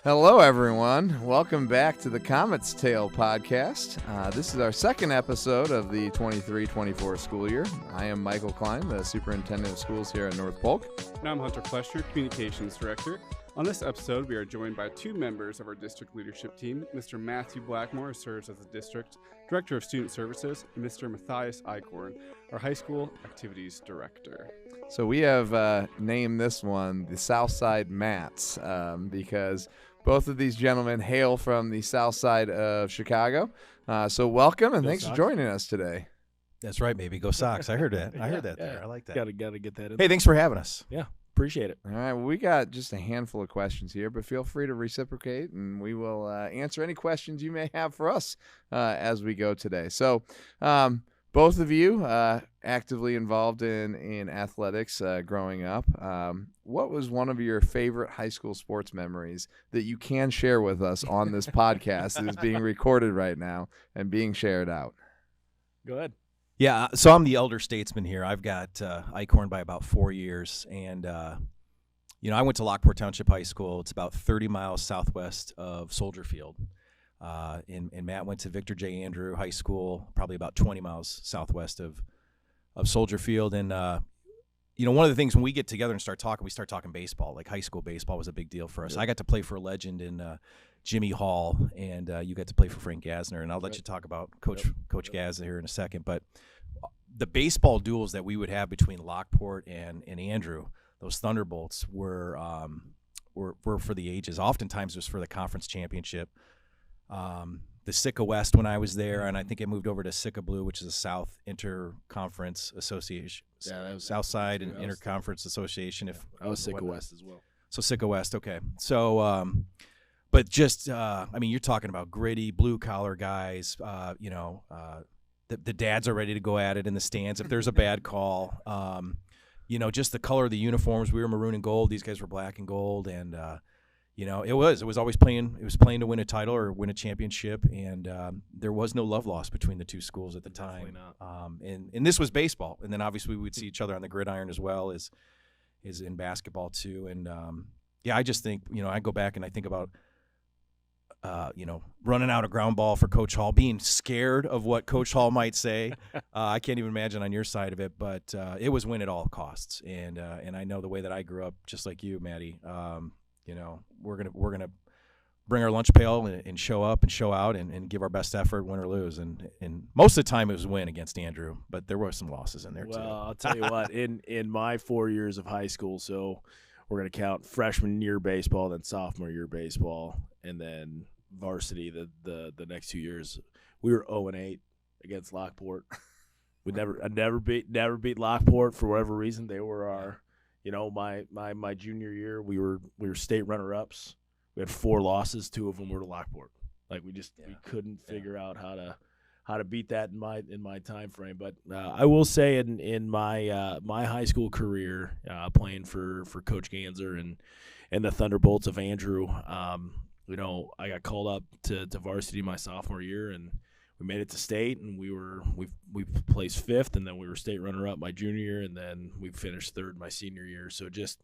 Hello, everyone. Welcome back to the Comets Tale podcast. This is our second episode of the 23-24 school year. I am Michael Klein, the superintendent of schools here at North Polk. And I'm Hunter Flesher, communications director. On this episode, we are joined by two members of our district leadership team. Mr. Matthew Blackmore serves as the district director of student services, and Mr. Matt Eichhorn, our high school activities director. So we have named this one the Southside Mats because both of these gentlemen hail from the south side of Chicago. So welcome, and thanks for joining us today. That's right, baby. Go Sox. I heard that. I heard that there. I like that. Gotta get that in. Hey, thanks for having us. Yeah, appreciate it. All right, well, we got just a handful of questions here, but feel free to reciprocate, and we will answer any questions you may have for us as we go today. So both of you actively involved in athletics growing up. What was one of your favorite high school sports memories that you can share with us on this podcast that is being recorded right now and being shared out? Go ahead. Yeah, so I'm the elder statesman here. I've got Eichhorn by about 4 years, and I went to Lockport Township High School. It's about 30 miles southwest of Soldier Field. And Matt went to Victor J. Andrew High School, probably about 20 miles southwest of Soldier Field. And, one of the things when we get together and we start talking baseball. Like high school baseball was a big deal for us. Yep. I got to play for a legend in Jimmy Hall, and you got to play for Frank Gasner. And I'll let you talk about Coach Gasner here in a second. But the baseball duels that we would have between Lockport and Andrew, those Thunderbolts were for the ages. Oftentimes it was for the conference championship. The SICA West when I was there, and I think it moved over to SICA Blue, which is a South Interconference Association. Yeah, that was Southside and Interconference Association. I was SICA West as well. So SICA West, okay. So, but just, you're talking about gritty, blue-collar guys. The dads are ready to go at it in the stands if there's a bad call. Just the color of the uniforms. We were maroon and gold. These guys were black and gold, and it was always playing. It was playing to win a title or win a championship, and there was no love lost between the two schools at the time. And this was baseball, and then obviously we would see each other on the gridiron as well as in basketball too. And I just think I go back and I think about running out a ground ball for Coach Hall, being scared of what Coach Hall might say. I can't even imagine on your side of it, but it was win at all costs. And I know the way that I grew up, just like you, Maddie. We're gonna bring our lunch pail and show up and show out and give our best effort, win or lose. And most of the time it was win against Andrew, but there were some losses in there too. Well, I'll tell you what, in my 4 years of high school, so we're gonna count freshman year baseball, then sophomore year baseball, and then varsity the next 2 years. We were 0-8 against Lockport. I never beat Lockport for whatever reason. They were our. My junior year, we were state runner-ups. We had 4 losses. 2 of them were to Lockport. Like we couldn't figure out how to beat that in my time frame. But I will say in my my high school career, playing for Coach Ganser and the Thunderbolts of Andrew, I got called up to varsity my sophomore year, and we made it to state, and we placed 5th, and then we were state runner-up my junior year, and then we finished 3rd my senior year. So just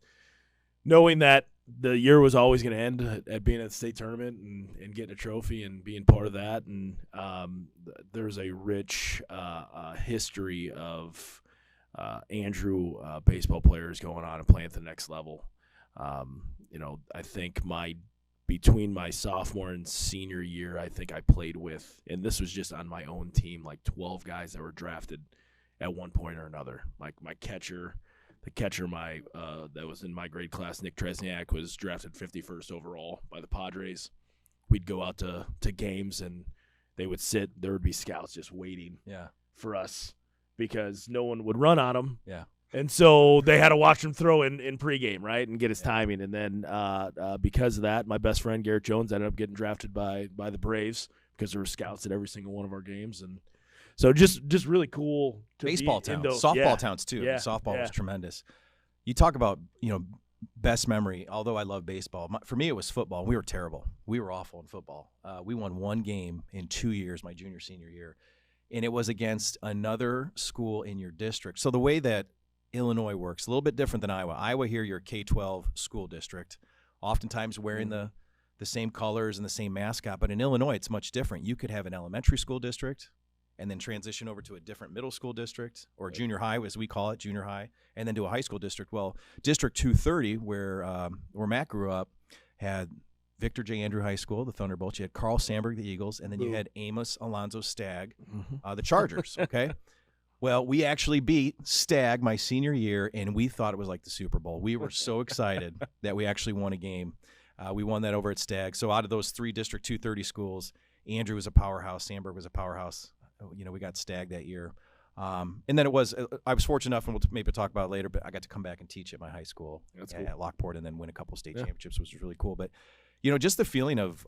knowing that the year was always going to end at being at the state tournament and getting a trophy and being part of that, and there's a rich history of Andrew baseball players going on and playing at the next level. I think between my sophomore and senior year, I think I played with, and this was just on my own team, like 12 guys that were drafted at one point or another. My catcher, that was in my grade class, Nick Tresniak, was drafted 51st overall by the Padres. We'd go out to games, and they would sit. There would be scouts just waiting for us because no one would run on them. Yeah. And so they had to watch him throw in pregame, right, and get his timing. And then because of that, my best friend Garrett Jones ended up getting drafted by the Braves because there were scouts at every single one of our games. And so just really cool. Baseball towns, softball towns too. Yeah, softball was tremendous. You talk about best memory. Although I love baseball, for me it was football. We were terrible. We were awful in football. We won 1 game in 2 years, my junior senior year, and it was against another school in your district. So the way that Illinois works a little bit different than Iowa. Iowa here, you're a K-12 school district, oftentimes wearing the the same colors and the same mascot. But in Illinois, it's much different. You could have an elementary school district and then transition over to a different middle school district, or junior high, as we call it, junior high, and then to a high school district. Well, District 230, where Matt grew up, had Victor J. Andrew High School, the Thunderbolts. You had Carl Sandburg, the Eagles, and then you had Amos Alonzo Stagg, the Chargers, okay? Well, we actually beat Stagg my senior year, and we thought it was like the Super Bowl. We were so excited that we actually won a game. We won that over at Stagg. So out of those 3 District 230 schools, Andrew was a powerhouse, Sandburg was a powerhouse. We got Stagg that year. And then I was fortunate enough, and we'll maybe talk about it later, but I got to come back and teach at my high school at Lockport and then win a couple state championships, which was really cool. But, just the feeling of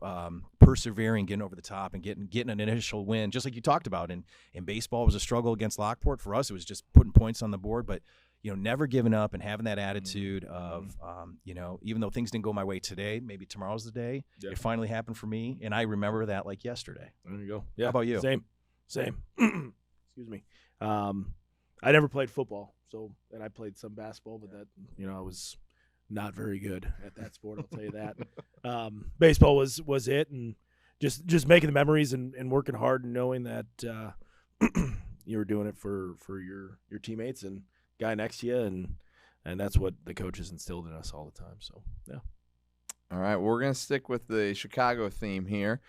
persevering, getting over the top, and getting an initial win, just like you talked about. In baseball, was a struggle against Lockport. For us, it was just putting points on the board, but, never giving up and having that attitude of, even though things didn't go my way today, maybe tomorrow's the day. Yeah. It finally happened for me, and I remember that like yesterday. There you go. Yeah. How about you? Same. Excuse me. I never played football, and I played some basketball, but that I was not very good at that sport. I'll tell you that. Baseball was it, and just making the memories and working hard and knowing that you were doing it for your teammates and guy next to you, and that's what the coaches instilled in us all the time. So yeah. All right, we're gonna stick with the Chicago theme here.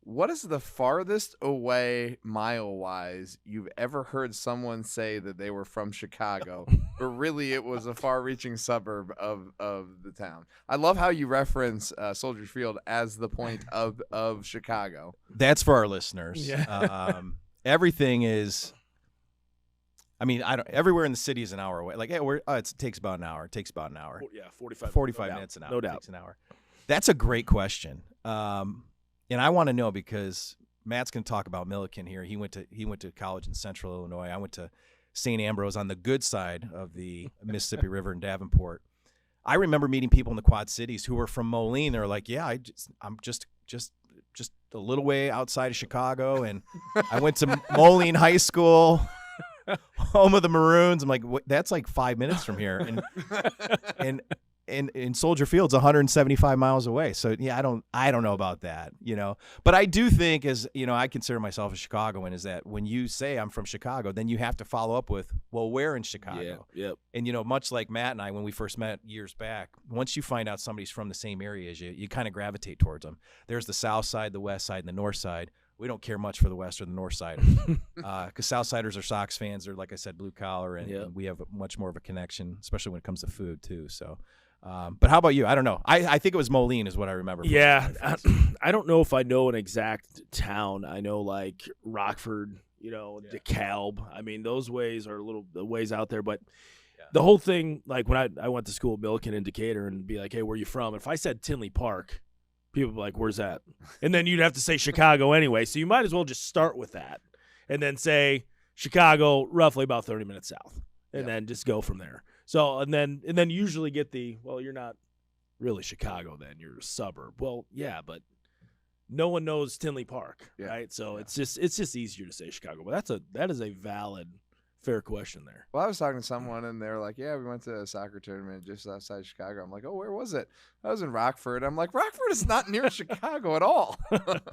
What is the farthest away, mile-wise, you've ever heard someone say that they were from Chicago, but really it was a far-reaching suburb of the town? I love how you reference Soldier Field as the point of Chicago. That's for our listeners. Yeah. Everything is. I mean, everywhere in the city is an hour away. Like, hey, it takes about an hour. It takes about an hour. Yeah, 45 minutes an hour. No doubt. It takes an hour. That's a great question. And I want to know, because Matt's going to talk about Milliken here. He went to college in Central Illinois. I went to St. Ambrose on the good side of the Mississippi River in Davenport. I remember meeting people in the Quad Cities who were from Moline. They were like, "Yeah, I'm just a little way outside of Chicago, and I went to Moline High School, home of the Maroons." I'm like, "That's like 5 minutes from here," and Soldier Field's 175 miles away. So yeah, I don't know about that, But I do think, as I consider myself a Chicagoan, is that when you say I'm from Chicago, then you have to follow up with, well, where in Chicago? Yeah, yep. And much like Matt and I, when we first met years back, once you find out somebody's from the same area as you kind of gravitate towards them. There's the South Side, the West Side, and the North Side. We don't care much for the West or the North Side, because Southsiders are Sox fans. They're, like I said, blue collar, and we have much more of a connection, especially when it comes to food too. So. But how about you? I don't know. I think it was Moline is what I remember. Yeah, I don't know if I know an exact town. I know like Rockford, DeKalb. I mean, those ways are the ways out there. But the whole thing, like when I went to school at Milliken in Decatur and be like, hey, where are you from? If I said Tinley Park, people would be like, where's that? And then you'd have to say Chicago anyway. So you might as well just start with that and then say Chicago, roughly about 30 minutes south, and then just go from there. So and then usually get you're not really Chicago then, you're a suburb. Well, yeah, but no one knows Tinley Park, right? So it's just easier to say Chicago. But that is a valid, fair question there. Well, I was talking to someone and they're like, "Yeah, we went to a soccer tournament just outside Chicago." I'm like, "Oh, where was it?" I was in Rockford. I'm like, "Rockford is not near Chicago at all."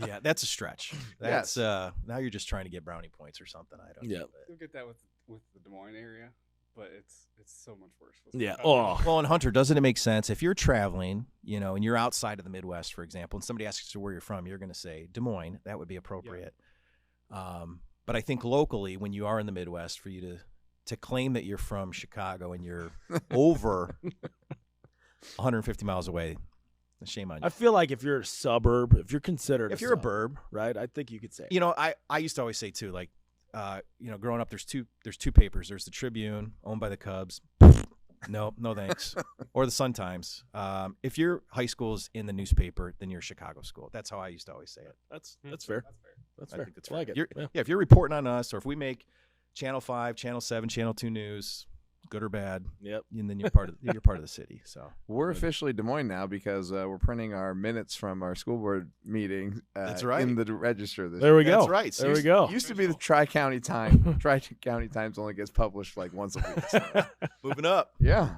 Yeah, that's a stretch. That's now you're just trying to get brownie points or something. I don't know. You'll get that with the Des Moines area. But it's so much worse. Yeah. Well, and Hunter, doesn't it make sense if you're traveling, and you're outside of the Midwest, for example, and somebody asks you where you're from, you're going to say Des Moines. That would be appropriate. Yeah. But I think locally, when you are in the Midwest, for you to claim that you're from Chicago and you're over 150 miles away, shame on you. I feel like if you're a suburb, if you're considered, if you're a burb, right? I think you could say. I used to always say too, like. Growing up, there's two papers. There's the Tribune, owned by the Cubs. No thanks. Or the Sun-Times. If your high school's in the newspaper, then you're a Chicago school. That's how I used to always say it. That's fair. That's fair. I think that's fair. Like it. If you're reporting on us, or if we make Channel 5, Channel 7, Channel 2 news, good or bad, and then you're part of the city. So we're officially Des Moines now because we're printing our minutes from our school board meeting. That's right. In the register. There we go. That's right. There we go. Used to be the Tri-County Times. Tri-County Times only gets published like once a week. So. Moving up. Yeah.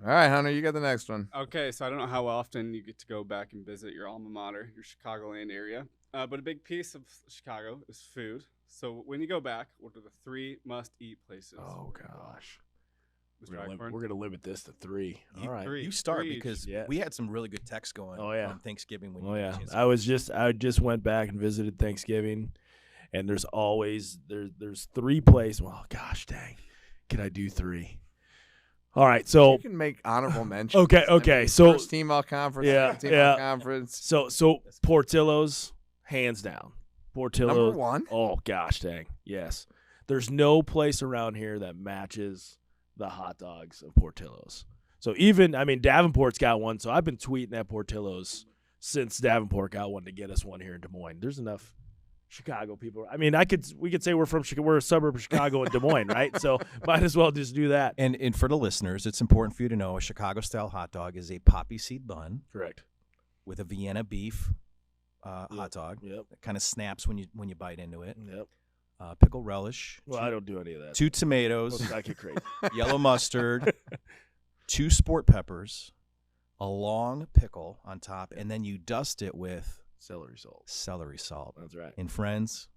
All right, Hunter, you got the next one. Okay, so I don't know how often you get to go back and visit your alma mater, your Chicagoland area, but a big piece of Chicago is food. So when you go back, what are the 3 must-eat places? Oh gosh, Mr. we're Eichhorn? gonna limit this to 3. All right. Three. You start Three each. because Yeah. we had some really good texts going on Thanksgiving. When Oh you yeah, mentioned I just went back and visited Thanksgiving, and there's always there's 3 places. Well, gosh dang, can I do 3? All right, so You can make honorable mentions. okay, I mean, so first team all conference, Yeah, second team yeah. all conference. so Portillo's hands down. Portillo's Number 1. Oh gosh dang, yes. There's no place around here that matches the hot dogs of Portillo's. So even Davenport's got one. So I've been tweeting at Portillo's since Davenport got one to get us one here in Des Moines. There's enough Chicago people. I mean, we could say we're from Chicago. We're a suburb of Chicago and Des Moines, right? So might as well just do that. And for the listeners, it's important for you to know a Chicago-style hot dog is a poppy seed bun Correct. with a Vienna beef hot dog. Yep. It kind of snaps when you bite into it. Yep. Pickle relish. Well, I don't do any of that. 2 tomatoes. Let's not get crazy. Yellow mustard. 2 sport peppers. A long pickle on top, and then you dust it with Celery salt. celery salt. That's right. And friends,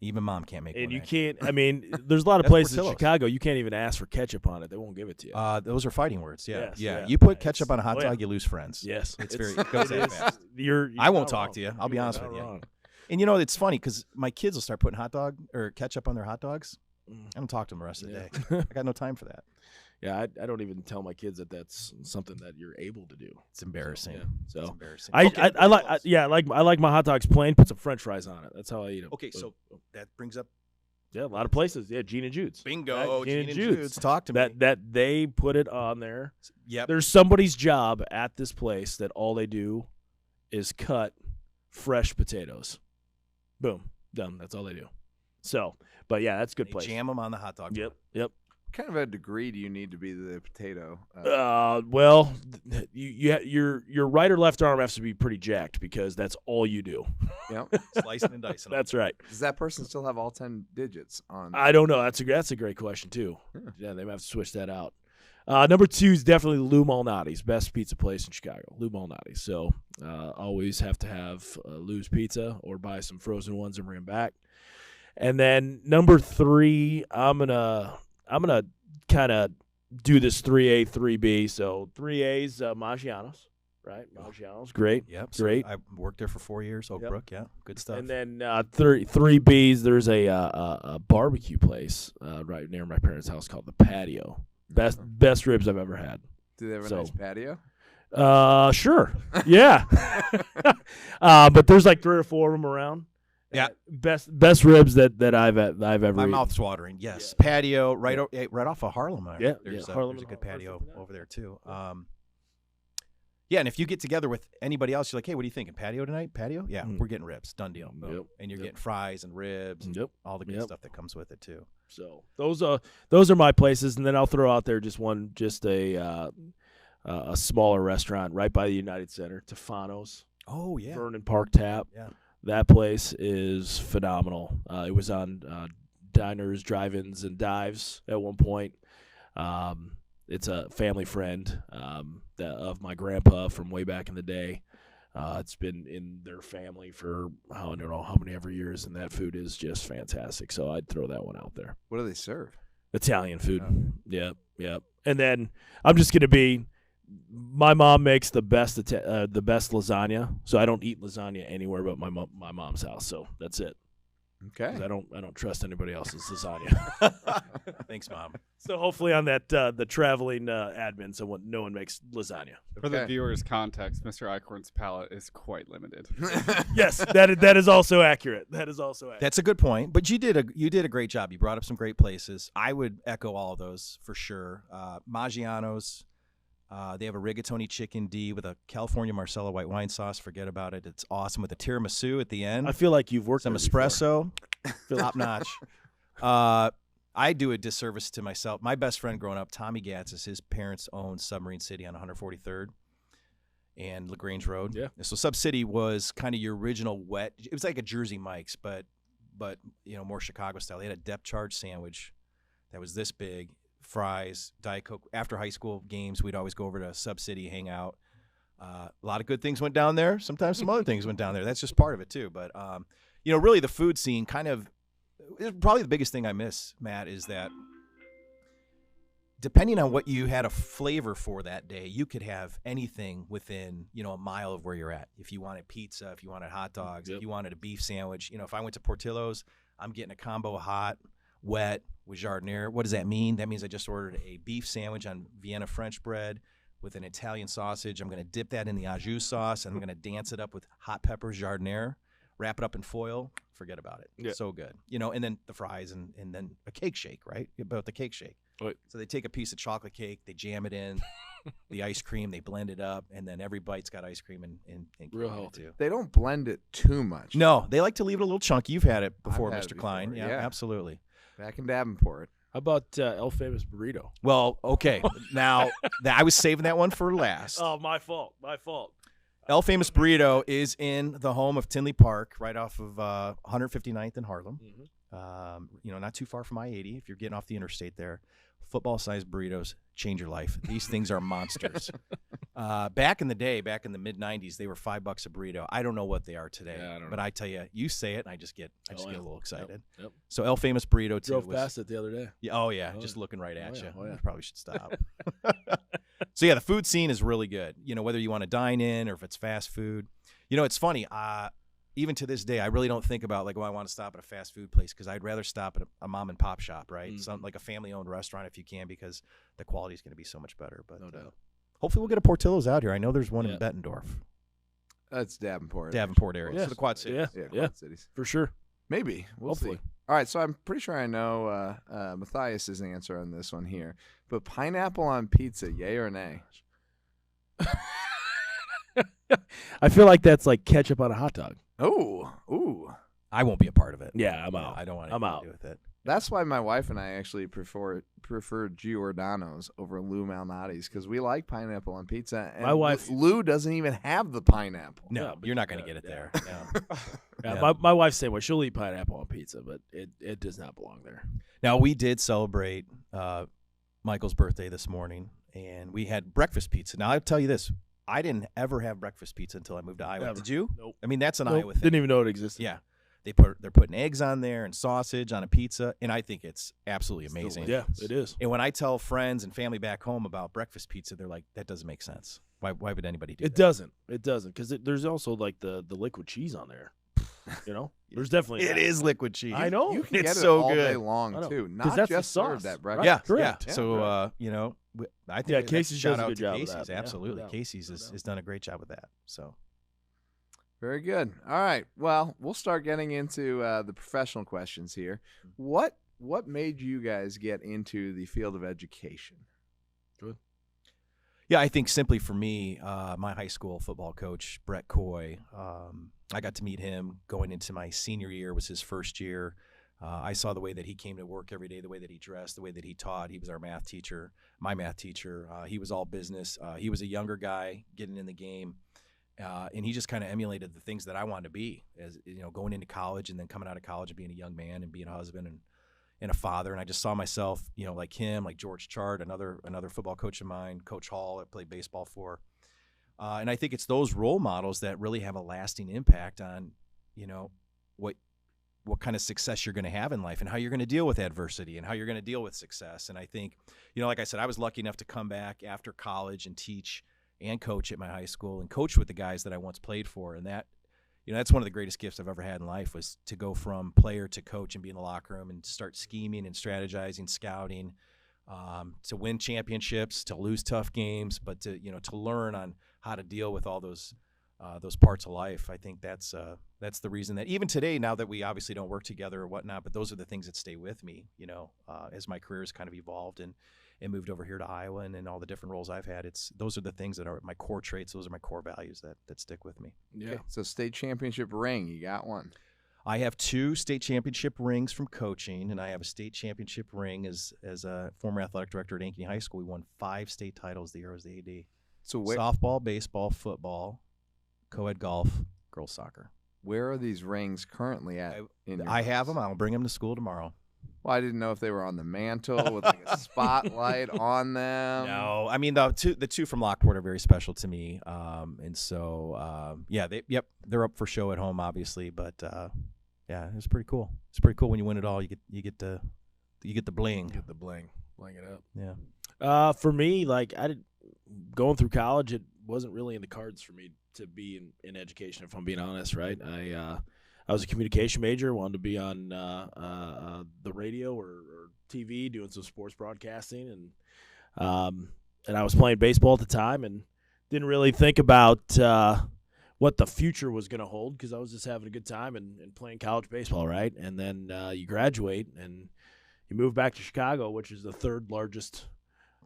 even mom can't make one. And you actually. can't. There's a lot of That's places in Portillo's. Chicago you can't even ask for ketchup on it. They won't give it to you. Those are fighting words. Yeah, Yes, yeah. yeah. You put It's- ketchup on a hot oh, yeah. dog, you lose friends. Yes, it goes that is. fast. You're I won't not talk wrong. to you. I'll be You are honest not with you. wrong. And it's funny because my kids will start putting hot dog or ketchup on their hot dogs. I don't talk to them the rest of the day. I got no time for that. Yeah, I don't even tell my kids that that's something that you're able to do. It's embarrassing. So It's embarrassing. I Okay, I like my hot dogs plain. Put some French fries on it. That's how I eat them. okay, so that brings up yeah, a lot of places. Yeah, Gene and Jude's. bingo. Right? Gene and Jude's. Talk to me. That they put it on there. Yep. There's somebody's job at this place that all they do is cut fresh potatoes. Boom, done. That's all they do. So, but yeah, that's a good They place. jam them on the hot dog. Yep, bun. yep. What kind of a degree do you need to be the potato? Well, your right or left arm has to be pretty jacked because that's all you do. Yep. Slicing and dicing. 'em. That's right. Does that person still have all 10 digits on? I don't know. That's a great question too. Yeah, they might have to switch that out. Number 2 is definitely Lou Malnati's, best pizza place in Chicago. Lou Malnati's. So always have to have Lou's Pizza or buy some frozen ones and bring them back. And then number 3, I'm gonna kind of do this 3A 3B. So 3A's Maggiano's, right? Maggiano's, great. Yep. Great. I worked there for 4 years. Oak Yep. Brook. Yeah. Good stuff. And then 3B's, there's a barbecue place right near my parents' house called The Patio. Best ribs I've ever had. Do they have a So- nice patio? Sure. Yeah. But there's like 3 or 4 of them around. Yeah. Best ribs that I've ever My eaten. mouth's watering. Yes. Yeah. Patio right right off of Harlem. Yeah, There's, yeah, Harlem there's a and good Harlem. patio over there too. Yeah, and if you get together with anybody else, you're like, hey, what are you thinking? Patio tonight? Patio? Yeah, Mm. we're getting ribs. Done deal. Boom. Yep. And you're Yep. getting fries and ribs and Yep. all the good Yep. stuff that comes with it too. So those are my places, and then I'll throw out there just a smaller restaurant right by the United Center, Tefano's, Oh yeah. Vernon Park Tap. Yeah. That place is phenomenal. It was on Diners, Drive-Ins, and Dives at one point. It's a family friend of my grandpa from way back in the day. It's been in their family for I don't know how many ever years, and that food is just fantastic. So I'd throw that one out there. What do they serve? Italian food. Oh. Yep. And then I'm just gonna be. My mom makes the best lasagna, so I don't eat lasagna anywhere but my mom's house. So that's it. Okay. 'Cause I don't trust anybody else's lasagna. Thanks, Mom. So hopefully on that the traveling admin, no one makes lasagna. For the Okay. viewers' context, Mr. Eichhorn's palate is quite limited. Yes, that is also accurate. That is also accurate. That's a good point. But you did a great job. You brought up some great places. I would echo all of those for sure. Maggiano's. They have a rigatoni chicken D with a California Marcella white wine sauce. Forget about it. It's awesome with a tiramisu at the end. I feel like you've worked Some there before. espresso, top notch. I do a disservice to myself. My best friend growing up, Tommy Gatz, his parents owned Submarine City on 143rd and LaGrange Road. Yeah. So Sub City was kind of your original wet. It was like a Jersey Mike's, but more Chicago style. They had a depth charge sandwich that was this big, fries, Diet Coke. After high school games, we'd always go over to Sub City, hang out. A lot of good things went down there. Sometimes some other things went down there. That's just part of it too. But really the food scene kind of is probably the biggest thing I miss, Matt, is that depending on what you had a flavor for that day, you could have anything within, a mile of where you're at. If you wanted pizza, if you wanted hot dogs, if you wanted a beef sandwich, if I went to Portillo's, I'm getting a combo hot, wet with jardiniere. What does that mean? That means I just ordered a beef sandwich on Vienna French bread with an Italian sausage. I'm going to dip that in the au jus sauce, and I'm going to dance it up with hot peppers, jardiniere, wrap it up in foil. Forget about it. Yeah. So good. And then the fries and then a cake shake, right? About the cake shake. Right. So they take a piece of chocolate cake, they jam it in, the ice cream, they blend it up, and then every bite's got ice cream and real cake in it healthy. too. They don't blend it too much. No, they like to leave it a little chunky. You've had it before, I've had Mr. it Klein. before, Yeah, yeah. absolutely. Back in Davenport. How about El Famous Burrito? Well, okay. Now, I was saving that one for last. Oh, my fault. El Famous Burrito is in the home of Tinley Park, right off of 159th in Harlem. Mm-hmm. Not too far from I-80 if you're getting off the interstate there. Football-sized burritos change your life. These things are monsters. Back in the day, back in the mid-'90s, they were $5 a burrito. I don't know what they are today. Yeah, I don't but know. I tell you, you say it, and I just get a little excited. Yep. So El Famous Burrito too Drove was past it the other day. Yeah, oh yeah, Oh, just yeah. looking right at Oh, you. yeah. Oh, yeah. You probably should stop. So yeah, the food scene is really good. Whether you want to dine in or if it's fast food. It's funny. Even to this day, I really don't think about I want to stop at a fast food place because I'd rather stop at a mom and pop shop, right? Something like a family-owned restaurant if you can, because the quality is going to be so much better. But No doubt. hopefully we'll get a Portillo's out here. I know there's one Yeah. in Bettendorf, That's Davenport. Davenport area, Yeah. so the Quad Cities. Yeah, Yeah. Quad Cities. For sure. Maybe. We'll Hopefully. see. All right, so I'm pretty sure I know Matthias's answer on this one here. But pineapple on pizza, yay or nay? I feel like that's like ketchup on a hot dog. Ooh. I won't be a part of it. Yeah, I'm No, out. I don't want I'm anything out. to do with it. That's why my wife and I actually prefer Giordano's over Lou Malnati's because we like pineapple on pizza. And My wife- Lou doesn't even have the pineapple. No, Yeah, but you're not going to yeah, get it yeah. there. No. Yeah, Yeah. my wife's the same way. She'll eat pineapple on pizza, but it does not belong there. Now, we did celebrate Michael's birthday this morning, and we had breakfast pizza. Now, I'll tell you this. I didn't ever have breakfast pizza until I moved to Iowa. Never. Did you? Nope. I mean, that's an Nope. Iowa thing. Didn't even know it existed. Yeah. They're putting eggs on there and sausage on a pizza, and I think it's absolutely amazing. Yeah, it is. And when I tell friends and family back home about breakfast pizza, they're like, that doesn't make sense. Why would anybody do It that? doesn't. It doesn't because there's also like the liquid cheese on there. There's definitely It is liquid cheese. I know. You can It's get so it all good. day I long know. too, 'Cause not that's the just served sauce. at breakfast. Yeah, Correct. yeah. So, I think Yeah, that's Casey's shout does a out good to job of Casey's. that. Yeah, Absolutely. no doubt. Casey's No has doubt. done a great job with that. So, Very good. All right. Well, we'll start getting into the professional questions here. What made you guys get into the field of education? yeah, I think simply for me, my high school football coach, Brett Coy, I got to meet him going into my senior year, was his first year. I saw the way that he came to work every day, the way that he dressed, the way that he taught. He was our math teacher, my math teacher. He was all business. He was a younger guy getting in the game. And he just kind of emulated the things that I wanted to be, as going into college and then coming out of college and being a young man and being a husband and a father. And I just saw myself, like him, like George Chart, another football coach of mine, Coach Hall, I played baseball for. And I think it's those role models that really have a lasting impact on, what kind of success you're going to have in life and how you're going to deal with adversity and how you're going to deal with success. And I think, like I said, I was lucky enough to come back after college and teach and coach at my high school and coach with the guys that I once played for. And that, that's one of the greatest gifts I've ever had in life, was to go from player to coach and be in the locker room and start scheming and strategizing, scouting, to win championships, to lose tough games, but to learn on how to deal with all those parts of life. I think that's the reason that even today, now that we obviously don't work together or whatnot, but those are the things that stay with me, as my career has kind of evolved and moved over here to Iowa and all the different roles I've had. Those are the things that are my core traits. Those are my core values that stick with me. Yeah. Okay, so state championship ring, you got one. I have 2 state championship rings from coaching, and I have a state championship ring as a former athletic director at Ankeny High School. We won 5 state titles the year I was the AD. So Softball, baseball, football, co-ed golf, girls soccer. where are these rings currently at? I have them. I'll bring them to school tomorrow. Well, I didn't know if they were on the mantle with like a spotlight on them. No, I mean the two from Lockport are very special to me, and so they're up for show at home, obviously, but yeah, it's pretty cool. It's pretty cool when you win it all. You get the bling. Get the bling it up. Yeah. For me, like going through college, it wasn't really in the cards for me to be in education. If I'm being honest, right? I was a communication major, wanted to be on the radio or TV, doing some sports broadcasting, and I was playing baseball at the time, and didn't really think about what the future was going to hold because I was just having a good time and playing college baseball, right? And then you graduate and you move back to Chicago, which is the third largest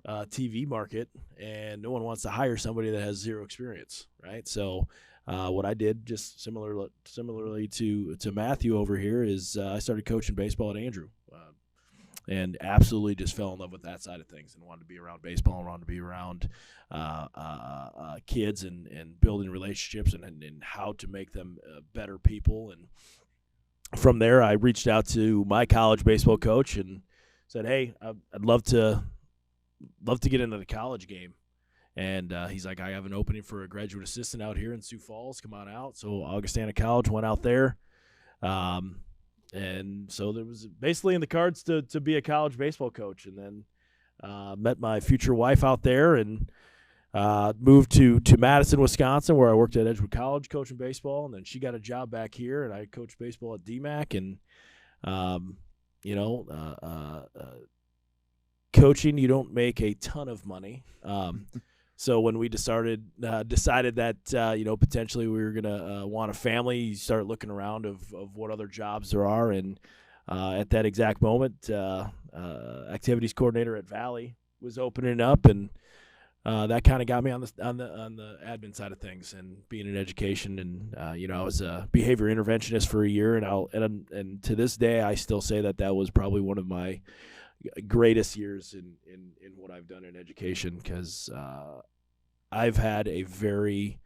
TV market, and no one wants to hire somebody that has zero experience, right? So what I did, just similarly to Matthew over here, is I started coaching baseball at Andrew, and absolutely just fell in love with that side of things and wanted to be around baseball and wanted to be around kids and building relationships and how to make them better people. And from there, I reached out to my college baseball coach and said, "Hey, I'd love to get into the college game." And he's like, "I have an opening for a graduate assistant out here in Sioux Falls. Come on out." So Augustana College, went out there. And so there was basically in the cards to be a college baseball coach. And then met my future wife out there and moved to Madison, Wisconsin, where I worked at Edgewood College coaching baseball. And then she got a job back here, and I coached baseball at DMAC. And, coaching, you don't make a ton of money. So when we decided that potentially we were gonna want a family, you start looking around of what other jobs there are, and at that exact moment, activities coordinator at Valley was opening up, and that kind of got me on the admin side of things and being in education, and I was a behavior interventionist for a year, and to this day I still say that was probably one of my greatest years in what I've done in education, because I've had a very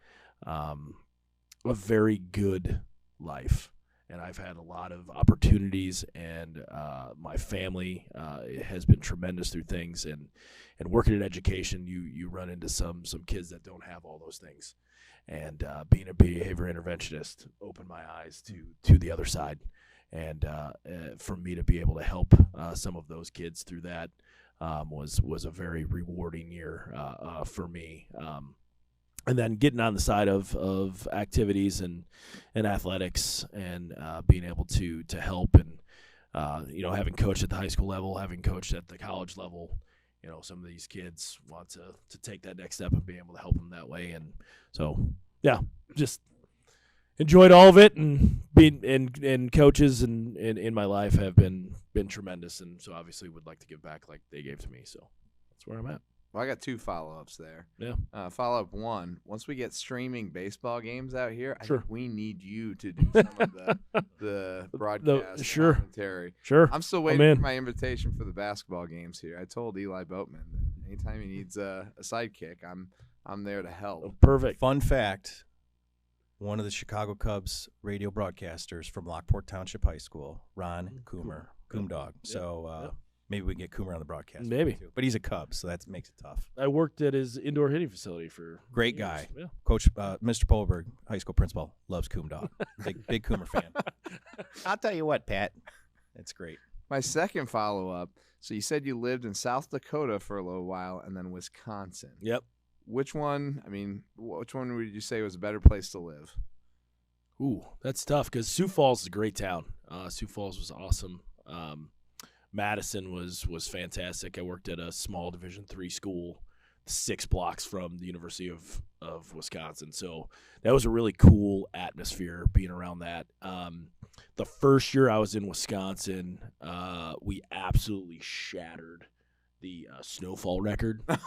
good life, and I've had a lot of opportunities, and my family has been tremendous through things, and working in education, you run into some kids that don't have all those things, and being a behavior interventionist opened my eyes to the other side. And for me to be able to help some of those kids through that was a very rewarding year for me. And then getting on the side of activities and athletics, and being able to help, and having coached at the high school level, having coached at the college level, some of these kids want to take that next step and be able to help them that way. And so, yeah, just enjoyed all of it, and being and coaches and in my life have been tremendous, and so obviously would like to give back like they gave to me. So that's where I'm at. Well, I got two follow-ups there. Yeah. Follow-up one, once we get streaming baseball games out here, I Sure. think we need you to do some of the broadcast sure. commentary. Sure. I'm still waiting for my invitation for the basketball games here. I told Eli Boatman that anytime he needs a sidekick, I'm there to help. Oh, perfect. Fun fact, one of the Chicago Cubs radio broadcasters from Lockport Township High School, Ron Coomer, Coomdog. So maybe we can get Coomer on the broadcast. Maybe. Too. But he's a Cub, so that makes it tough. I worked at his indoor hitting facility for great years. guy. Yeah. Coach Mr. Polberg, high school principal, loves Coomdog. Big Coomer fan. I'll tell you what, Pat. It's great. My second follow-up, so you said you lived in South Dakota for a little while and then Wisconsin. Yep. Which one would you say was a better place to live? Ooh, that's tough, because Sioux Falls is a great town. Sioux Falls was awesome. Madison was fantastic. I worked at a small Division III school 6 blocks from the University of Wisconsin. So that was a really cool atmosphere being around that. The first year I was in Wisconsin, we absolutely shattered the snowfall record. There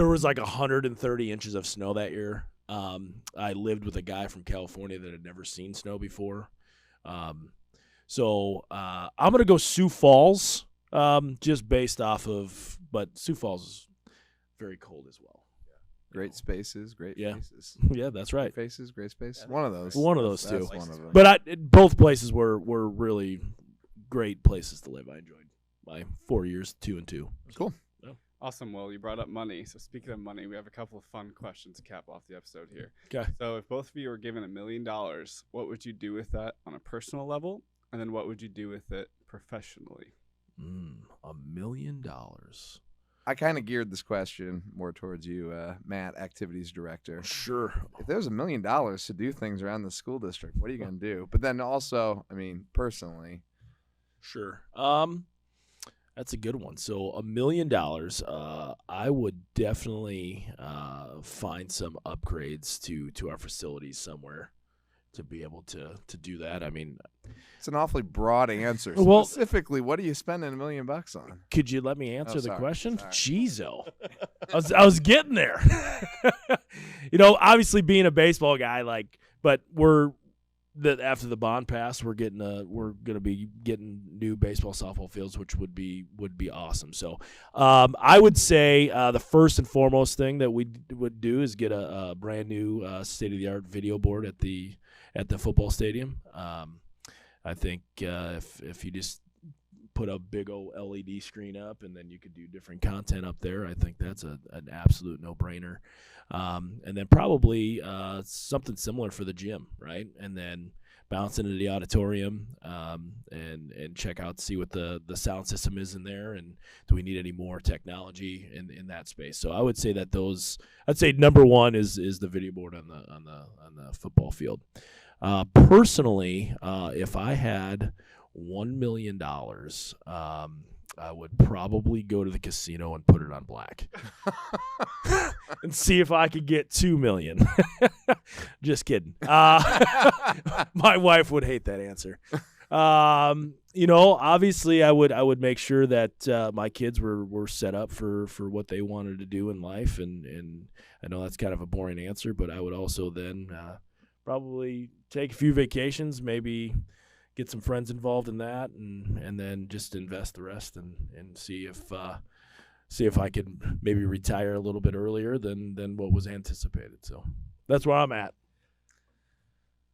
was like 130 inches of snow that year. I lived with a guy from California that had never seen snow before. So I'm going to go Sioux Falls, just based off of, but Sioux Falls is very cold as well. Great spaces, great faces. Yeah, that's right. Great faces, great space. One of those. One of those That's two. one of them. But both places were really great places to live. I enjoyed my 4 years, 2 and 2. Cool. Awesome. Well, you brought up money. So speaking of money, we have a couple of fun questions to cap off the episode here. Okay. So if both of you were given $1 million, what would you do with that on a personal level? And then what would you do with it professionally? $1 million. I kind of geared this question more towards you, Matt, activities director. Sure. If there's $1 million to do things around the school district, what are you going to do? But then also, I mean, personally. Sure. That's a good one. So $1 million, I would definitely find some upgrades to our facilities somewhere to be able to do that. I mean, it's an awfully broad answer. Well, specifically, what are you spending $1 million on? Could you let me answer the sorry. question? Sorry. Jeez-o. I was getting there. Obviously being a baseball guy, but after the bond passed, we're going to be getting new baseball, softball fields, which would be awesome. So, I would say the first and foremost thing that we would do is get a brand new state of the art video board at the football stadium. I think if you just put a big old LED screen up and then you could do different content up there, I think that's an absolute no-brainer. And then probably something similar for the gym, right? And then bounce into the auditorium and check out, see what the sound system is in there, and do we need any more technology in that space? So I would say that I'd say number one is the video board on the football field. Personally, if I had $1 million, I would probably go to the casino and put it on black and see if I could get $2 million. Just kidding. My wife would hate that answer. Obviously I would make sure that my kids were set up for what they wanted to do in life. And I know that's kind of a boring answer, but I would also then probably take a few vacations, maybe get some friends involved in that, and then just invest the rest and see if I could maybe retire a little bit earlier than what was anticipated. So that's where I'm at.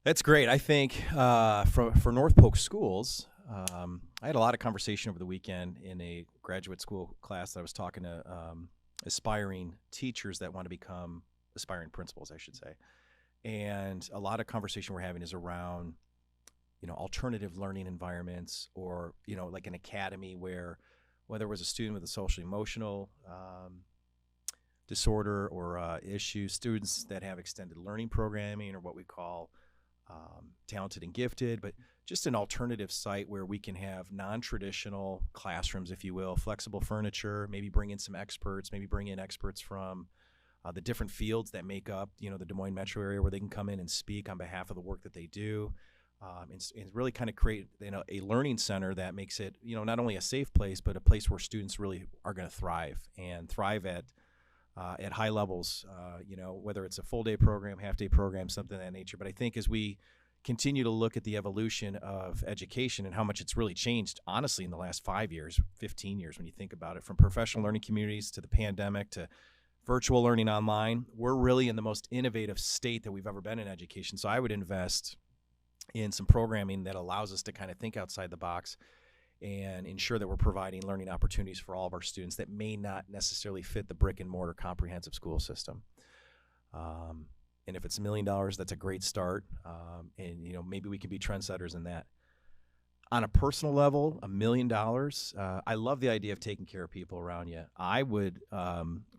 That's great. I think for North Polk schools, I had a lot of conversation over the weekend in a graduate school class that I was talking to aspiring teachers that want to become aspiring principals, I should say. And a lot of conversation we're having is around alternative learning environments, or, like an academy where, whether it was a student with a social emotional disorder or issue, students that have extended learning programming, or what we call talented and gifted, but just an alternative site where we can have non-traditional classrooms, if you will, flexible furniture, maybe bring in some experts, maybe bring in experts from the different fields that make up, the Des Moines metro area, where they can come in and speak on behalf of the work that they do. And really kind of create a learning center that makes it not only a safe place, but a place where students really are going to thrive at high levels, whether it's a full day program, half day program, something of that nature. But I think as we continue to look at the evolution of education and how much it's really changed, honestly, in the last 5 years, 15 years, when you think about it, from professional learning communities to the pandemic to virtual learning online, we're really in the most innovative state that we've ever been in education. So I would invest in some programming that allows us to kind of think outside the box and ensure that we're providing learning opportunities for all of our students that may not necessarily fit the brick and mortar comprehensive school system. And if it's $1 million, that's a great start. And maybe we can be trendsetters in that. On a personal level, $1 million, I love the idea of taking care of people around you. I would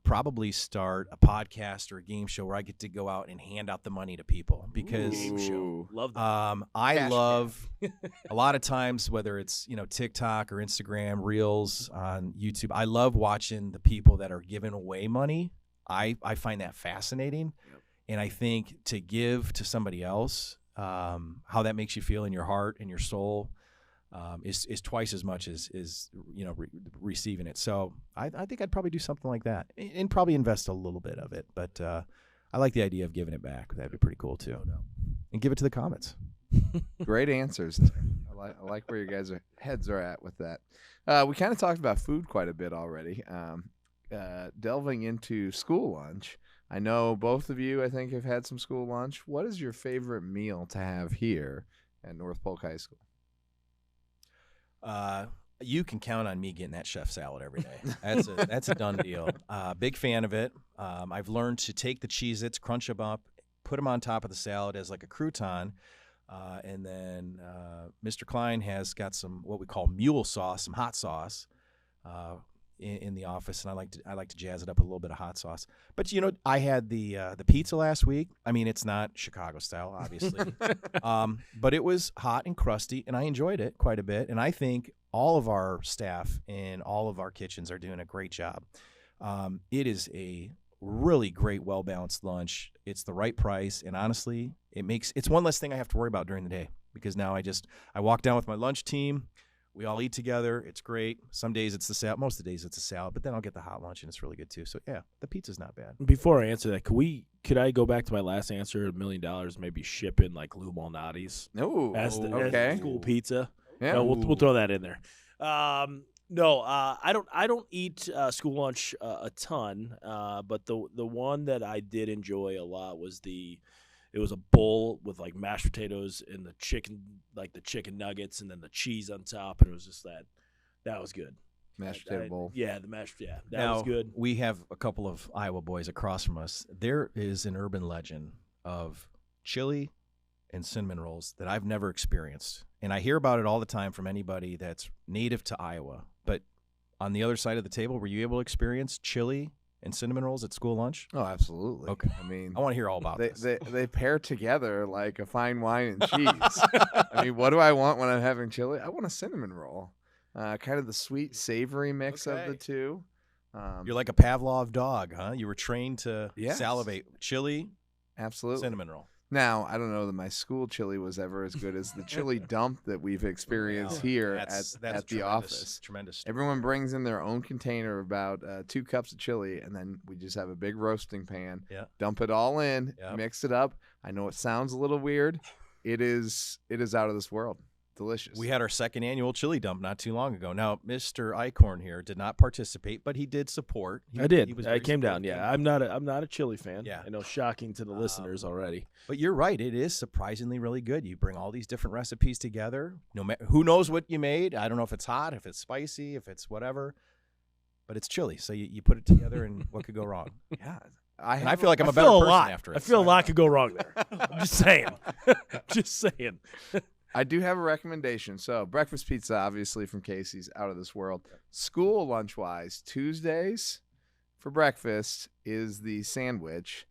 probably start a podcast or a game show where I get to go out and hand out the money to people, because Game show. Love that. I love a lot of times, whether it's TikTok or Instagram Reels on YouTube, I love watching the people that are giving away money. I find that fascinating. Yep. And I think to give to somebody else, how that makes you feel in your heart and your soul, is twice as much as receiving it. So I think I'd probably do something like that, and probably invest a little bit of it. But I like the idea of giving it back. That'd be pretty cool too. And give it to the Comets. Great answers. I like where your guys' heads are at with that. We kind of talked about food quite a bit already. Delving into school lunch, I know both of you, I think, have had some school lunch. What is your favorite meal to have here at North Polk High School? You can count on me getting that chef salad every day. That's a done deal. Big fan of it. I've learned to take the Cheez-Its, crunch them up, put them on top of the salad as like a crouton. And then Mr. Klein has got some what we call mule sauce, some hot sauce in the office, and I like to jazz it up with a little bit of hot sauce. But I had the pizza last week. I mean, it's not Chicago style, obviously, but it was hot and crusty, and I enjoyed it quite a bit. And I think all of our staff in all of our kitchens are doing a great job. It is a really great, well-balanced lunch. It's the right price, and honestly, it's one less thing I have to worry about during the day, because now I walk down with my lunch team. We all eat together. It's great. Some days it's the salad. Most of the days it's a salad, but then I'll get the hot lunch, and it's really good too. So yeah, the pizza's not bad. Before I answer that, could I go back to my last answer? $1 million, maybe ship in like Lou Malnati's as the school pizza. Yeah, no, we'll throw that in there. No, I don't eat school lunch a ton, but the one that I did enjoy a lot was it was a bowl with like mashed potatoes and the chicken nuggets, and then the cheese on top, and it was just that was good. Mashed potato bowl. Yeah, that was good. We have a couple of Iowa boys across from us. There is an urban legend of chili and cinnamon rolls that I've never experienced, and I hear about it all the time from anybody that's native to Iowa. But on the other side of the table, were you able to experience chili and cinnamon rolls at school lunch? Oh, absolutely. Okay. I mean, I want to hear all about this. They pair together like a fine wine and cheese. I mean, what do I want when I'm having chili? I want a cinnamon roll. Kind of the sweet, savory mix of the two. You're like a Pavlov dog, huh? You were trained to salivate. Chili, absolutely, cinnamon roll. Now, I don't know that my school chili was ever as good as the chili dump that we've experienced here at the office. Tremendous. Everyone brings in their own container of about 2 cups of chili, and then we just have a big roasting pan. Yeah. Dump it all in, mix it up. I know it sounds a little weird. It is out of this world. Delicious. We had our second annual chili dump not too long ago. Now, Mr. Eichhorn here did not participate, but he did support. I did. I came down. Yeah, I'm not a chili fan. Yeah. I know, shocking to the listeners already. But you're right. It is surprisingly really good. You bring all these different recipes together. Who knows what you made? I don't know if it's hot, if it's spicy, if it's whatever. But it's chili, so you put it together, and what could go wrong? Yeah. I feel like I'm a better person after it. I feel a lot could go wrong there. I'm just saying. Just saying. I do have a recommendation. So breakfast pizza, obviously from Casey's, out of this world. School lunch-wise, Tuesdays for breakfast is the sandwich,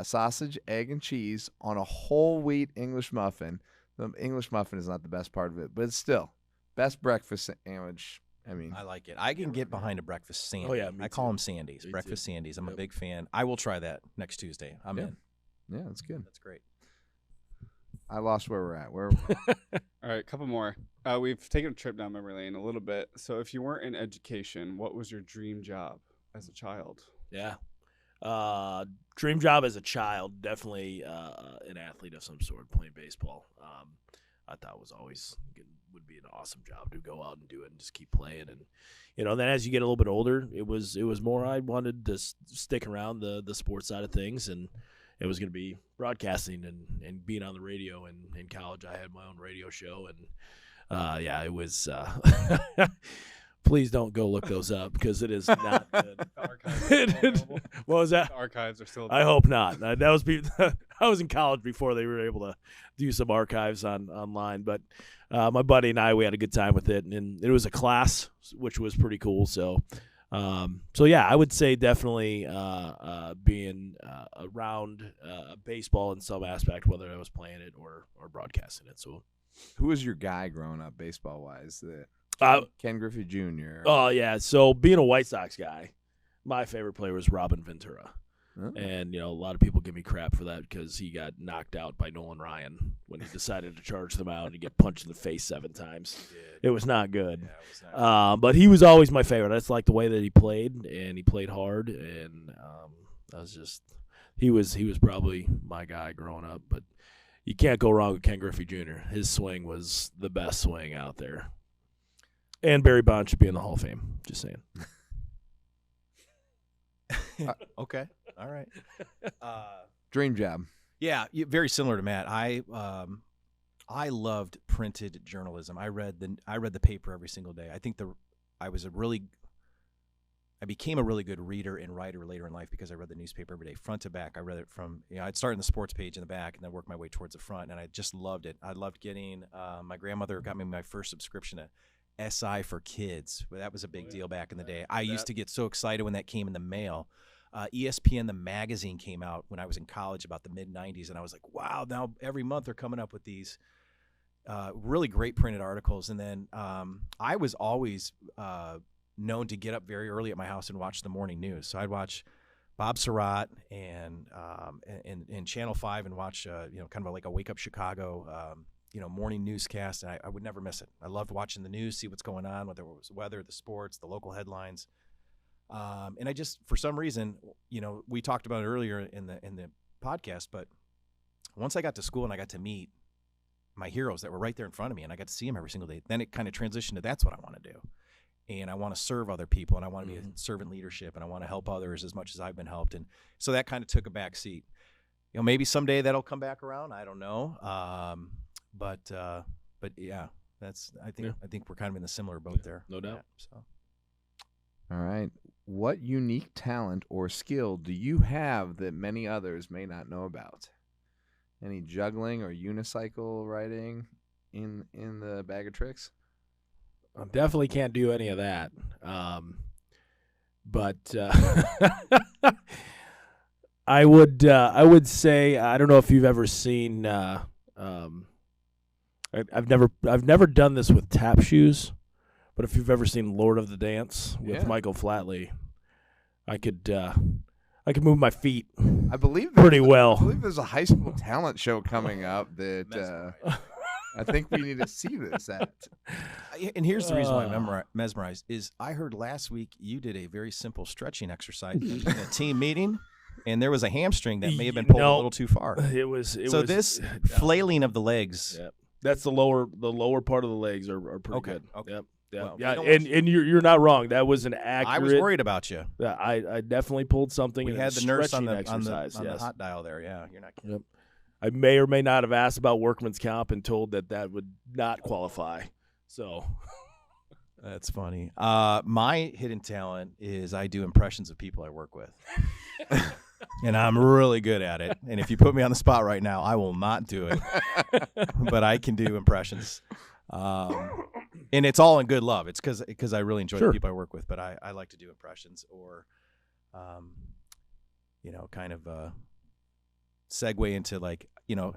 sausage, egg, and cheese on a whole wheat English muffin. The English muffin is not the best part of it, but it's still best breakfast sandwich. I mean, I like it. I can get behind a breakfast sandy. Oh, yeah, I call them sandies, breakfast sandies. I'm a big fan. I will try that next Tuesday. I'm in. Yeah, that's good. That's great. I lost where we're at. All right, a couple more. We've taken a trip down memory lane a little bit. So if you weren't in education, what was your dream job as a child? Yeah. Dream job as a child, definitely an athlete of some sort, playing baseball. I thought would be an awesome job to go out and do it and just keep playing. And then as you get a little bit older, it was more I wanted to stick around the sports side of things, and it was going to be broadcasting and being on the radio. And in college, I had my own radio show, and it was. Please don't go look those up, because it is not good. What was that? The archives are still. I hope not. That was I was in college before they were able to do some archives online. But my buddy and we had a good time with it, and it was a class, which was pretty cool. So yeah, I would say definitely being around baseball in some aspect, whether I was playing it or broadcasting it. So, who was your guy growing up, baseball wise? Ken Griffey Jr. Oh yeah. So being a White Sox guy, my favorite player was Robin Ventura. Oh. And, a lot of people give me crap for that because he got knocked out by Nolan Ryan when he decided to charge them out and get punched in the face 7 times. It was not good. Yeah, it was not good. But he was always my favorite. I just liked the way that he played, and he played hard. And he was probably my guy growing up. But you can't go wrong with Ken Griffey Jr. His swing was the best swing out there. And Barry Bonds should be in the Hall of Fame. Just saying. Okay. All right. Dream job. Yeah, very similar to Matt. I loved printed journalism. I read the paper every single day. I think I became a really good reader and writer later in life because I read the newspaper every day, front to back. I read it from, I'd start in the sports page in the back and then work my way towards the front, and I just loved it. I loved getting, my grandmother got me my first subscription to SI for Kids. Well, that was a big deal back in the day. I used to get so excited when that came in the mail. ESPN, the magazine, came out when I was in college about the mid-'90s, and I was like, wow, now every month they're coming up with these really great printed articles. And then I was always known to get up very early at my house and watch the morning news. So I'd watch Bob Surratt and Channel 5 and watch kind of like a Wake Up Chicago morning newscast, and I would never miss it. I loved watching the news, see what's going on, whether it was weather, the sports, the local headlines. And I just, for some reason, we talked about it earlier in the podcast, but once I got to school and I got to meet my heroes that were right there in front of me and I got to see them every single day, then it kind of transitioned to that's what I want to do. And I want to serve other people, and I want to be a servant leadership, and I want to help others as much as I've been helped. And so that kind of took a back seat. Maybe someday that'll come back around. I don't know. But yeah, I think we're kind of in a similar boat there. No doubt. So. All right. What unique talent or skill do you have that many others may not know about? Any juggling or unicycle riding in the bag of tricks? I definitely can't do any of that. But I would say, I don't know if you've ever seen. I've never done this with tap shoes, but if you've ever seen Lord of the Dance with Michael Flatley, I could move my feet. I believe pretty well. I believe there's a high school talent show coming up that. I think we need to see this at. And here's the reason why I'm mesmerized is I heard last week you did a very simple stretching exercise in a team meeting, and there was a hamstring that may have been pulled a little too far. It was this flailing of the legs. Yeah, that's the lower part of the legs are pretty good. Okay. Yep. Yeah, well, yeah, and you're not wrong. That was an accurate. I was worried about you. Yeah, I definitely pulled something. We had the nurse on the yes. hot dial there. Yeah, you're not kidding. Yep. I may or may not have asked about workman's comp and told that would not qualify. So that's funny. My hidden talent is I do impressions of people I work with. And I'm really good at it. And if you put me on the spot right now, I will not do it. But I can do impressions. And it's all in good love. It's because I really enjoy the people I work with. But I like to do impressions or, kind of segue into like,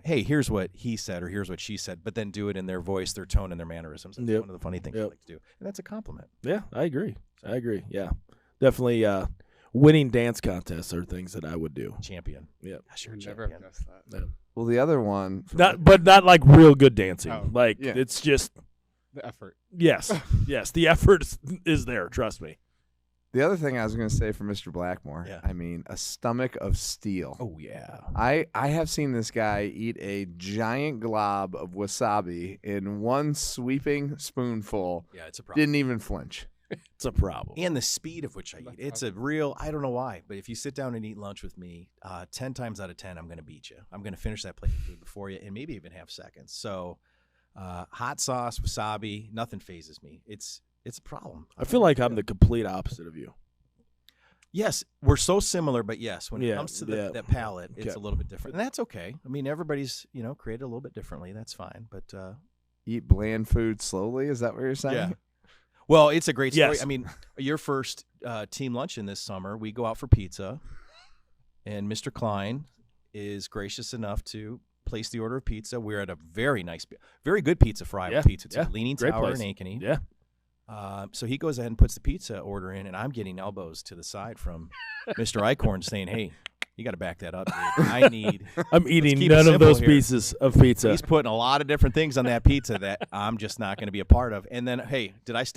hey, here's what he said or here's what she said, but then do it in their voice, their tone, and their mannerisms. That's one of the funny things I like to do. And that's a compliment. Yeah, I agree. Yeah. Definitely winning dance contests are things that I would do. Champion. Yeah. Sure, never have guessed that. Yeah. Well, the other one. Not like real good dancing. Oh, it's just. The effort. Yes. Yes. The effort is there. Trust me. The other thing I was going to say for Mr. Blackmore, Yeah. I mean, a stomach of steel. Oh, yeah. I have seen this guy eat a giant glob of wasabi in one sweeping spoonful. Yeah, it's a problem. Didn't even flinch. It's a problem. And the speed of which I eat. It's a real, I don't know why, but if you sit down and eat lunch with me, 10 times out of 10, I'm going to beat you. I'm going to finish that plate of food before you and maybe even have seconds. So hot sauce, wasabi, nothing phases me. It's a problem. I feel like I'm the complete opposite of you. Yes, we're so similar, but yes, when it comes to that palate, it's a little bit different. And that's okay. I mean, everybody's, created a little bit differently. That's fine. But Eat bland food slowly? Is that what you're saying? yeah. Well, it's a great story. Yes. I mean, your first team luncheon this summer, we go out for pizza, and Mr. Klein is gracious enough to place the order of pizza. We're at a very good pizza for Iowa Pizza, too. Leaning Great Tower place. in Ankeny. Yeah. So he goes ahead and puts the pizza order in, and I'm getting elbows to the side from Mr. Eichhorn saying, hey, you got to back that up, dude. I'm eating none of those pieces of pizza. He's putting a lot of different things on that pizza that I'm just not going to be a part of. And then, hey,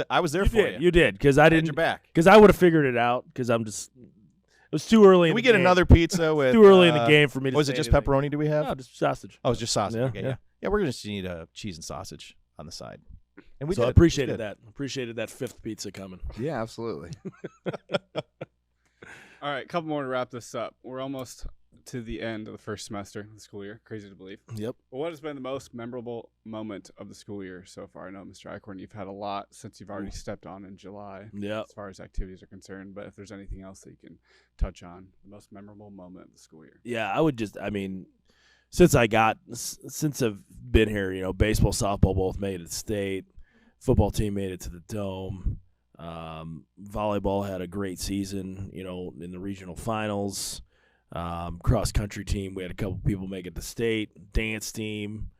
I was there for you. You did, because I didn't. Your back. Because I would have figured it out, because I'm just. It was too early. Can we get another pizza with? Too early in the game for me to. Was it say just anything. pepperoni? Do we have? No, just sausage. Oh, it's just sausage. Yeah, Okay, yeah. We're going to need cheese and sausage on the side. And I appreciated that. Appreciated that fifth pizza coming. Yeah, absolutely. All right, a couple more to wrap this up. We're almost to the end of the first semester of the school year. Crazy to believe. Yep. Well, what has been the most memorable moment of the school year so far? I know, Mr. Eichhorn, you've had a lot since you've already stepped on in July Yep. as far as activities are concerned. But if there's anything else that you can touch on, the most memorable moment of the school year. Yeah, I would since I've been here, baseball, softball both made it state. Football team made it to the Dome. Volleyball had a great season, in the regional finals. Cross country team, we had a couple people make it to state. Dance team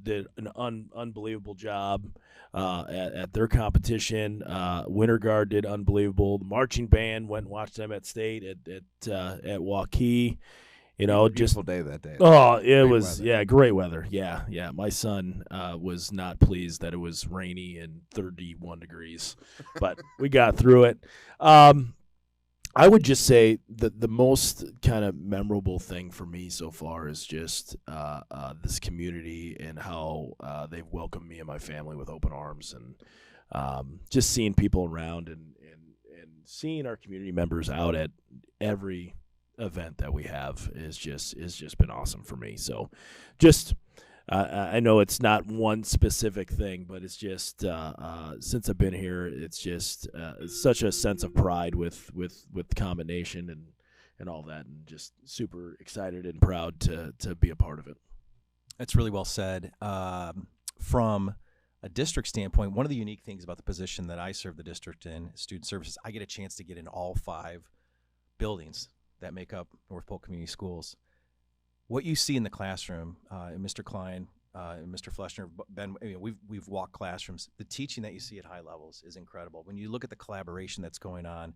did an unbelievable job at their competition. Winter Guard did unbelievable. The marching band went and watched them at state at Waukee. Beautiful day that day. Oh, it Great was weather. great weather. Yeah. My son was not pleased that it was rainy and 31 degrees, but we got through it. I would just say that the most kind of memorable thing for me so far is just this community and how they've welcomed me and my family with open arms, and just seeing people around and seeing our community members out at every event that we have is just been awesome for me. So just I know it's not one specific thing, but it's just since I've been here, it's just it's such a sense of pride with combination and all that, and just super excited and proud to be a part of it. That's really well said. From a district standpoint, one of the unique things about the position that I serve the district in, student services, I get a chance to get in all 5 buildings that make up North Polk Community Schools. What you see in the classroom, and Mr. Klein and Mr. Fleshner, Ben, we've walked classrooms. The teaching that you see at high levels is incredible. When you look at the collaboration that's going on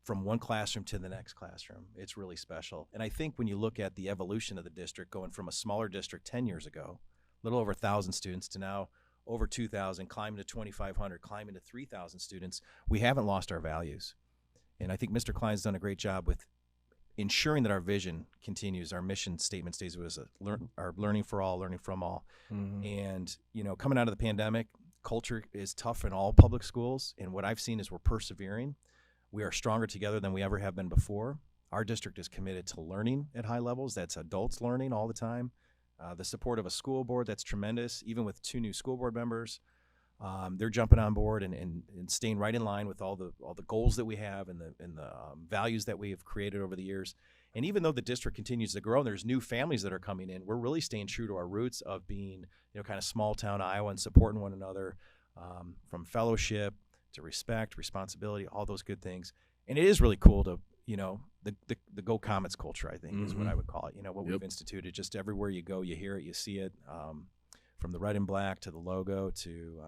from one classroom to the next classroom, it's really special. And I think when you look at the evolution of the district, going from a smaller district 10 years ago, a little over 1,000 students, to now over 2,000, climbing to 2,500, climbing to 3,000 students, we haven't lost our values. And I think Mr. Klein's done a great job with ensuring that our vision continues. Our mission statement stays with us, our learning for all, learning from all. Mm-hmm. And, coming out of the pandemic, culture is tough in all public schools. And what I've seen is we're persevering. We are stronger together than we ever have been before. Our district is committed to learning at high levels. That's adults learning all the time. The support of a school board, that's tremendous. Even with 2 new school board members, they're jumping on board and staying right in line with all the goals that we have and the values that we have created over the years. And even though the district continues to grow and there's new families that are coming in, we're really staying true to our roots of being, kind of small town Iowa and supporting one another, from fellowship to respect, responsibility, all those good things. And it is really cool to, the Go Comets culture, I think, is what I would call it. What we've instituted. Just everywhere you go, you hear it, you see it. From the red and black to the logo to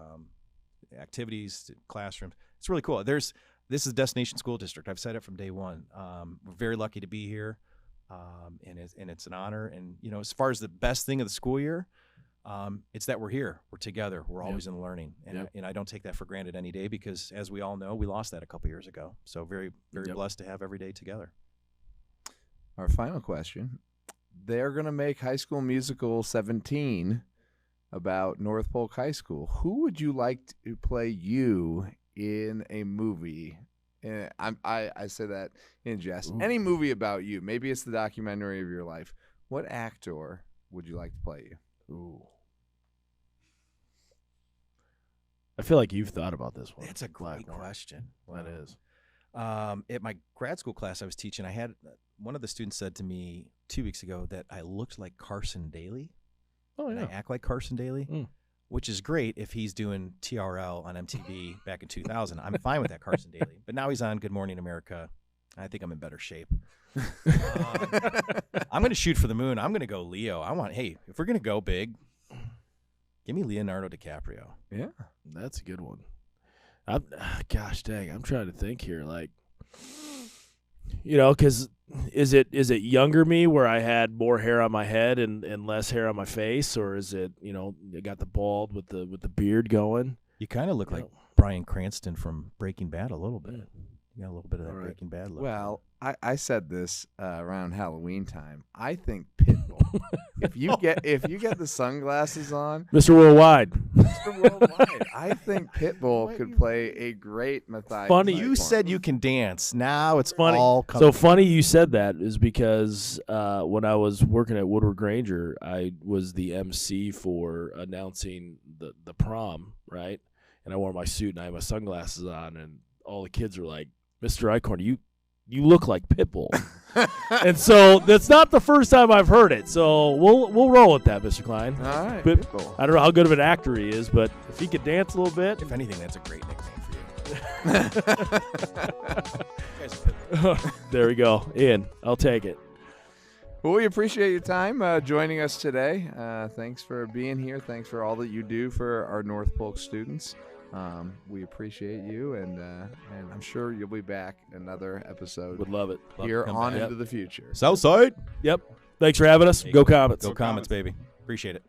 activities to classrooms. It's really cool. This is a destination school district. I've said it from day one. We're very lucky to be here, and it's an honor. And, as far as the best thing of the school year, it's that we're here. We're together. We're always in learning. And I don't take that for granted any day because, as we all know, we lost that a couple years ago. So very, very blessed to have every day together. Our final question. They're going to make High School Musical 17 about North Polk High School. Who would you like to play you in a movie? And I say that in jest. Ooh. Any movie about you. Maybe it's the documentary of your life. What actor would you like to play you? Ooh. I feel like you've thought about this one. That's a great Blackmore. question. That is. At my grad school class I was teaching, I had one of the students said to me 2 weeks ago that I looked like Carson Daly. Oh, And I act like Carson Daly, which is great if he's doing TRL on MTV back in 2000. I'm fine with that, Carson Daly. But now he's on Good Morning America. I think I'm in better shape. I'm going to shoot for the moon. I'm going to go Leo. If we're going to go big, give me Leonardo DiCaprio. Yeah. That's a good one. Gosh dang, I'm trying to think here. Like, because is it younger me where I had more hair on my head and less hair on my face, or is it I got the bald with the beard going? You kind of look like Bryan Cranston from Breaking Bad a little bit. You got a little bit of that Breaking Bad look. Well, I said this around Halloween time. I think Pitbull If you get the sunglasses on, Mr. Worldwide. Mr. Worldwide, I think Pitbull could play a great Matthias. Funny You Eichhorn. said you can dance. Now it's Funny. all coming. So funny you said that is because when I was working at Woodward Granger, I was the MC for announcing the prom, right? And I wore my suit and I had my sunglasses on, and all the kids were like, "Mr. Eichhorn, you look like Pitbull." And so that's not the first time I've heard it. So we'll roll with that, Mr. Klein. All right, But Pitbull. I don't know how good of an actor he is, but if he could dance a little bit. If anything, that's a great nickname for you. You guys are Pitbull. There we go. Ian, I'll take it. Well, we appreciate your time joining us today. Thanks for being here. Thanks for all that you do for our North Polk students. We appreciate you, and I'm sure you'll be back another episode Would love it. here come on back. into the future. Southside. Yep. Thanks for having us. Go Comets. Go Comets, baby. Appreciate it.